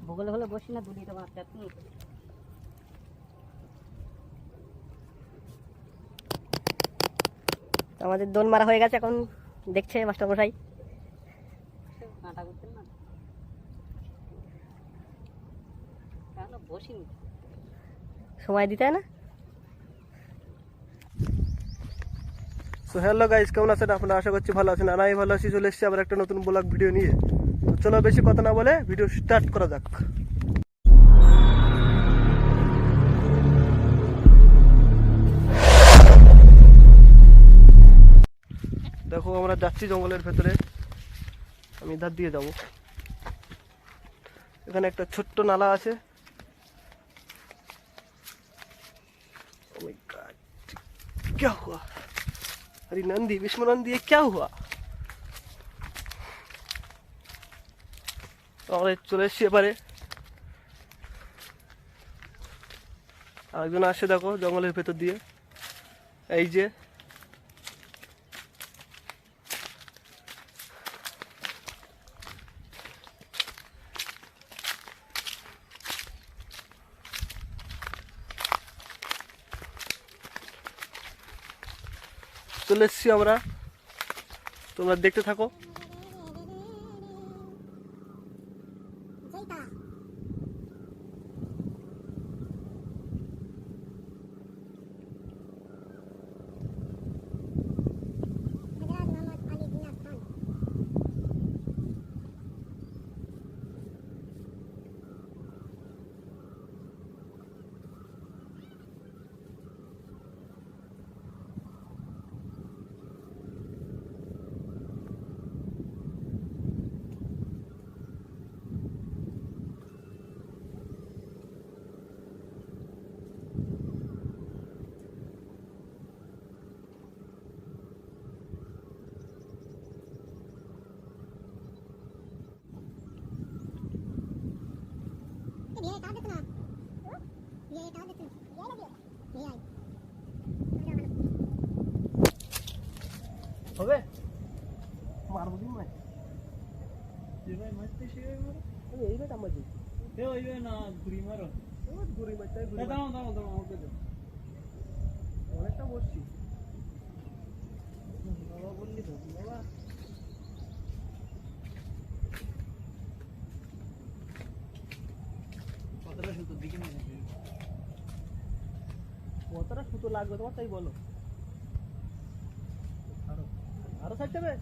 বগলে হলে বসি না দুলি তোমার আমাদের দোল মারা হয়ে গেছে, এখন দেখছে মাস্টারমশাই। কাঁটা করতেন না কেন বসিনি, সময় দিতে হয় না। সো হ্যালো গাইস, কেমন আছেন আপনারা? আশা করছি ভালো আছেন। আর আমি ভালো আছি। চলে এসেছি আবার একটা নতুন ব্লগ ভিডিও নিয়ে। তো চলো বেশি কথা না বলে ভিডিও স্টার্ট করা যাক। দেখো আমরা যাচ্ছি জঙ্গলের ভেতরে, আমি ধার দিয়ে যাব। এখানে একটা ছোট্ট নালা আছে। Oh my God! क्या हुआ? अरे नंदी, विष्णु नंदी, ये क्या हुआ? আমরা চলে এসছি এবারে। আরেকজন আসে দেখো জঙ্গলের ভেতর দিয়ে, এই যে চলে এসছি আমরা, তোমরা দেখতে থাকো। হবে মারবো দিন ভাই, যেভাবে মারতে সেভাবে মারো। আমি এই বেটা মারছি। ওইভাবে না ঘুরি মারো। ঘুরি মারতে দাঁড়াও দাঁড়াও দাঁড়াও, আমাকে দাও। অনেকটা বসছি। বাবা বললি তো বাবা। কতটা সুতো দিকে নিয়ে যাবে? কতটা সুতো লাগবে তোমার তাই বলো। আরো আরো সাইড যাবে।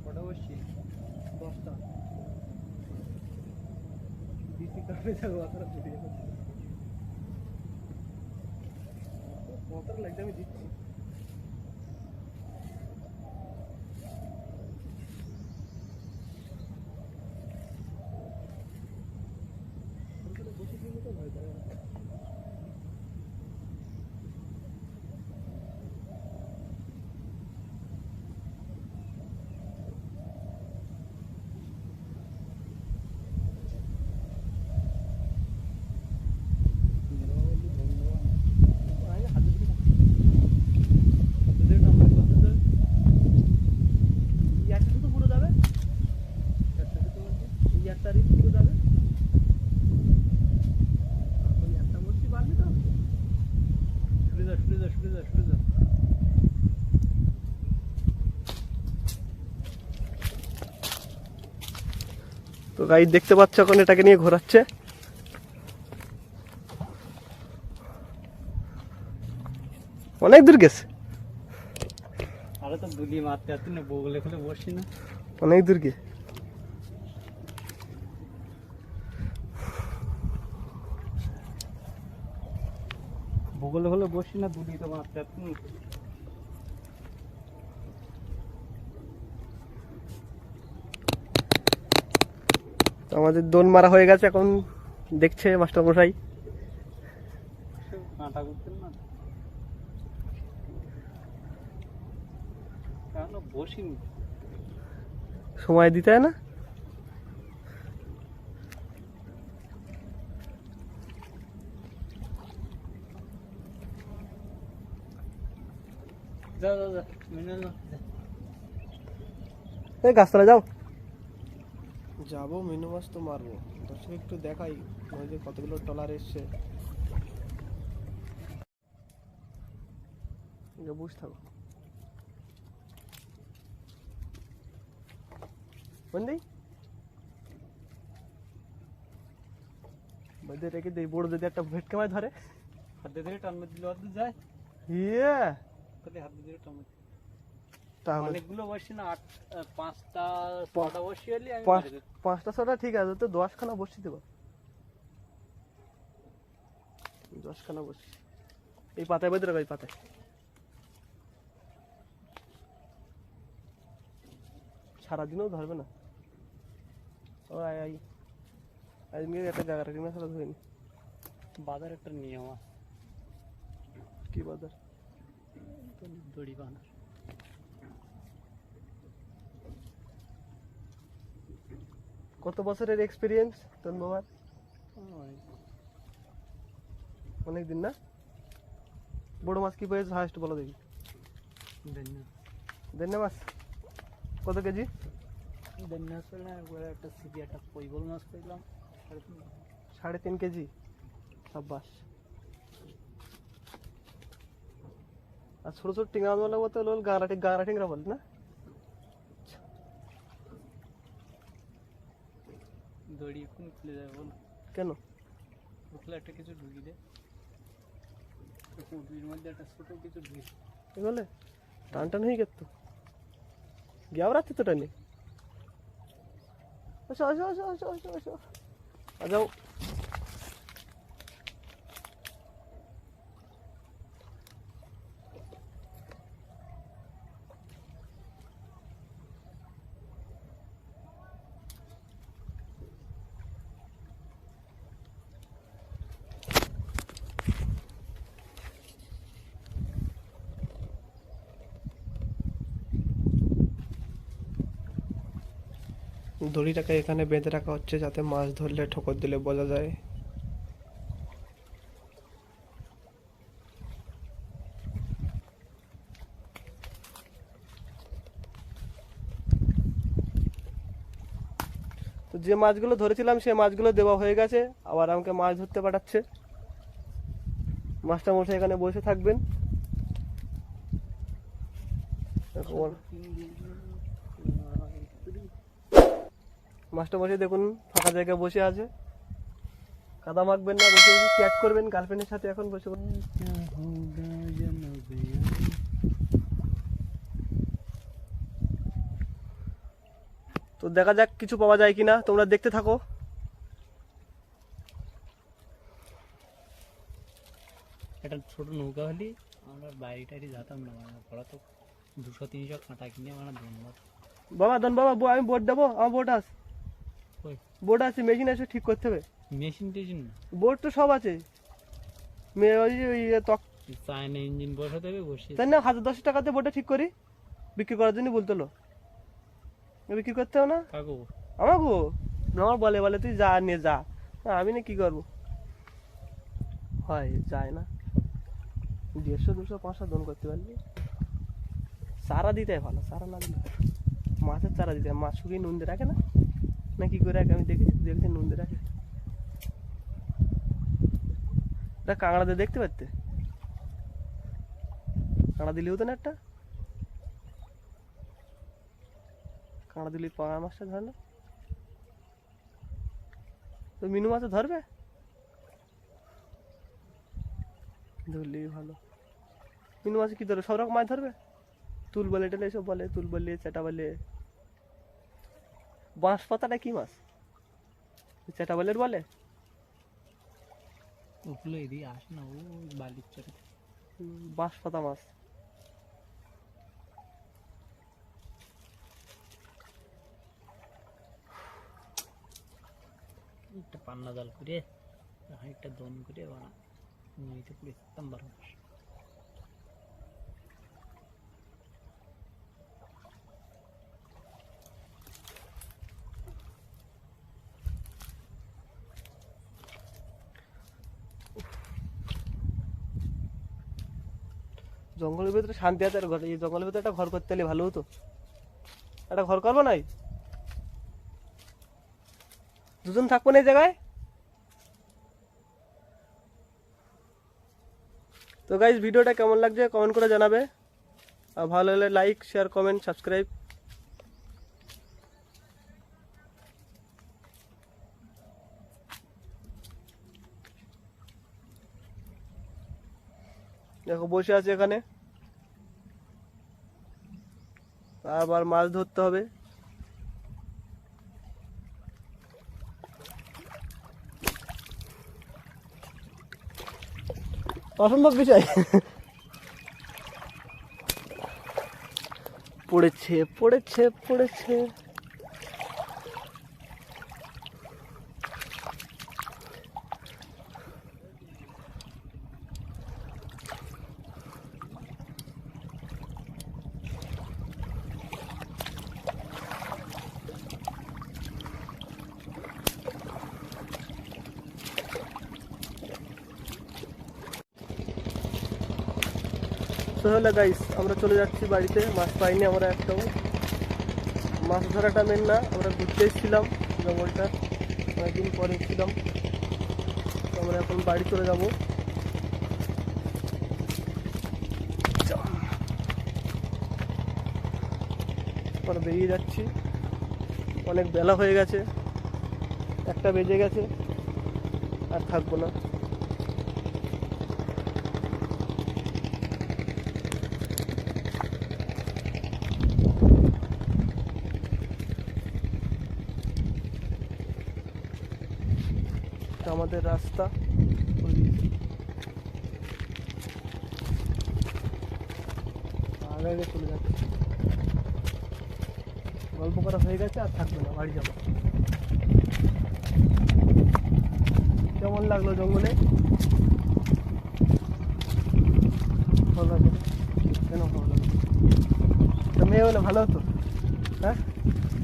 কটা বসছি? 10টা দিতে কারণে যাবো অতটা ফুটে যাবে। কতটা লাগবে আমি দিচ্ছি। বসে দিলে তো ভয় পায়। তো গাইড দেখতে পাচ্ছ এখন এটাকে নিয়ে ঘোরাচ্ছে। অনেক দূর গেছে, আরে তো দুলি মারতে আসছি না, বগলে খুলে বসছি না। অনেক দূর গে। বগলে খুলে বসছি না, দুলি তো মারতে আসছি না। আমাদের দোল মারা হয়ে গেছে, এখন দেখছে মাস্টারমশাই। কাঁটা করতেন না কেন বসিনি, সময় দিতে হয় না। এই গাছতলা যাও। যাবো, মিনু মাছ তো মারবো। দর্শক একটু দেখাই নদীতে কতগুলো ট্রলার এসছে। বুঝ থাকো বন্ধি মধ্যে রেখে দিই। বড় যদি একটা ভেটকে মাছ ধরে হাতে ধরে টানবে দিলে অর্ধ যায়, ইয়ে তাহলে হাতে ধরে টানবে। তাহলে অনেকগুলো বসি না, 5টা 6টা বসি হলে আমি পাঁচ- মেরে দিতাম। 5টা 6টা ঠিক আছে, তো 10খানা বসি দেবো। 10খানা বসি এই পাতায় বেঁধে রাখো, এই পাতায়। সারাদিনও ধরবে না। ও আয় আয় আজকে একটা জায়গা রাখি না, সারা ধরেনি। বাজার একটা নিয়ম আছে, কি বাজার? তো দড়ি বানা। কত বছরের এক্সপিরিয়েন্স তোর বাবার? অনেক দিন না? বড় মাছ কি পেয়েছে হাইস্ট বলো দেখি। দেন্না মাছ কত কেজি? একটা সিপি একটা কৈবল মাছ পেলাম 3.5 কেজি। সাব্বাস। আর ছোট ছোট টিঙা মাছ বলতে হলো গাঁরা টিংরা বলে না? দড়ি কোন খুলে যাবে বল? কেন? বুকলে একটা কিছু ঢুকি দে, পুঁটির মধ্যে একটা ছোট কিছু ঢুকি। কি বলে? টান টান হয়ে গেত তো গিয়ে রাখতে তো টানে। আসো আসো আসো আসো আসো আসো আ যাও। দড়িটাকে এখানে বেঁধে রাখা হচ্ছে যাতে মাছ ধরলে ঠোকর দিলে বোঝা যায়। তো যে মাছগুলো ধরেছিলাম সে মাছগুলো দেওয়া হয়ে গেছে, আবার আমাকে মাছ ধরতে পাঠাচ্ছে। মাস্টার মশাই এখানে বসে থাকবেন। মাস্টার মশাই দেখুন ফাঁকা জায়গায় বসে আছে। কাদা মাখবেন না, বসে বসে চ্যাট করবেন গার্লফ্রেন্ডের সাথে। এখন বসে বসে তো দেখা যাক কিছু পাওয়া যায় কিনা, তোমরা দেখতে থাকো। একটা ছোট নৌকা হলে আমরা বাইরে টাইরে যেতাম না, মানে পড়া তো 200-300 কাঁটা কিনে আমরা ধন্যবাদ। বাবা ধন বাবা, আমি বোট দেবো। আমার বোট আছে, ওই বোট আছে, মেশিন আছে, ঠিক করতে হবে। মেশিন টেশিন না, বোট তো সব আছে। চায়না ইঞ্জিন বসাতে হবে, বসিয়ে তাই না, 1010 টাকাতে বোটে ঠিক করি, বিক্রি করার জন্য বলতো। বিক্রি করতে হবে না কাকু। আমাকে। আমার বলে বলে তুই যা নিয়ে যা, আমি না কি করবো। হয় যায় না, 150-200-500 দন করতে পারলি। চারা দিতে ভালো, চারা না দিলে মাছের চারা দিতে। মাছ শুকিয়ে নুন দিয়ে রাখে না, না কি করে রাখে? আমি দেখেছি নুন দিয়ে রাখে। কাঁকড়া দিয়ে দেখতে পারতে, কাঁকড়া দিলে হতো না একটা। কাঁকড়া দিলে পাঙা মাছটা ধরে না তো মিনু মাছও ধরবে, ধরলেই ভালো। মিনু মাছ কি ধরবে? সব রকম মাছ ধরবে। তুল বলে টেলে এসব বলে, তুল বলে, চেটা বলে। বাঁশ পাতাটা কি মাছ? চেটা বলের বলে। ওগুলো এদিকে আসে না, ওই বালির চরে। বাঁশ পাতা মাছ। একটা পান্না জাল করে একটা দন করে বানা নদীতে পুড়ে থাকতাম 12 মাস। জঙ্গলের ভিতরে শান্তি আছে, আর ঘর এই জঙ্গলের ভিতরে একটা ঘর করতে হলে ভালো হতো। একটা ঘর করবো নাই, দুজন থাকবো না এই জায়গায়। তো গাইজ ভিডিওটা কেমন লাগছে কমেন্ট করে জানাবে, আর ভালো লাগলে লাইক শেয়ার কমেন্ট সাবস্ক্রাইব। দেখো বসে আছে এখানে, আবার মাছ ধরতে হবে। অসম্ভব বিষয়। পড়েছে পড়েছে পড়েছে। তো হলো গাইস, আমরা চলে যাচ্ছি বাড়িতে। মাছ পাইনি আমরা একটাও। মাছ ধরাটা মেন না, আমরা ঘুরতে এসেছিলাম জঙ্গলটা, অনেকদিন পরে এসেছিলাম। তো আমরা এখন বাড়ি চলে যাব। আমরা বেরিয়ে যাচ্ছি, অনেক বেলা হয়ে গেছে, 1টা বেজে গেছে, আর থাকবো না। আমাদের রাস্তা আগে চলে যাচ্ছে, গল্প করা হয়ে গেছে, আর থাকবে না, বাড়ি যাবো। কেমন লাগলো জঙ্গলে? ভালো লাগলো? কেন ভালো লাগলো? तो मैं बोला ভালো হতো, হ্যাঁ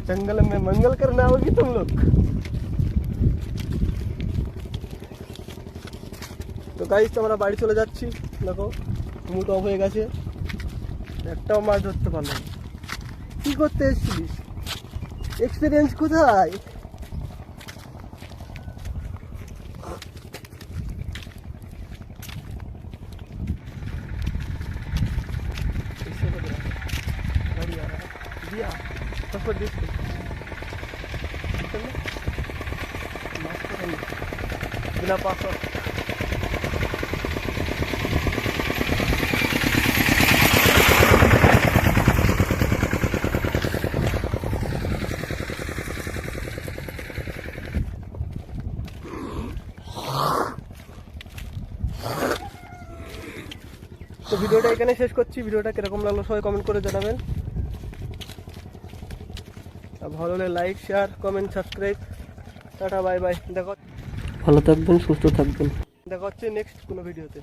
जंगल में मंगल करने आओगी तुम लोग। তো গাইস আমরা বাড়ি চলে যাচ্ছি। দেখো মুড অফ হয়ে গেছে, একটাও মাছ ধরতে পারলাম। কি করতে এসেছিলিস? এক্সপিরিয়েন্স কোথায়? दिया पासवर्ड दिस बिना पासवर्ड। তো ভিডিওটা এখানে শেষ করছি। ভিডিওটা কিরকম লাগলো সবাই কমেন্ট করে জানাবেন, আর ভালো লাগলে like share comment subscribe. Tata bye bye. দেখো ভালো থাকবেন, সুস্থ থাকবেন, দেখা হচ্ছে নেক্সট কোনো ভিডিওতে।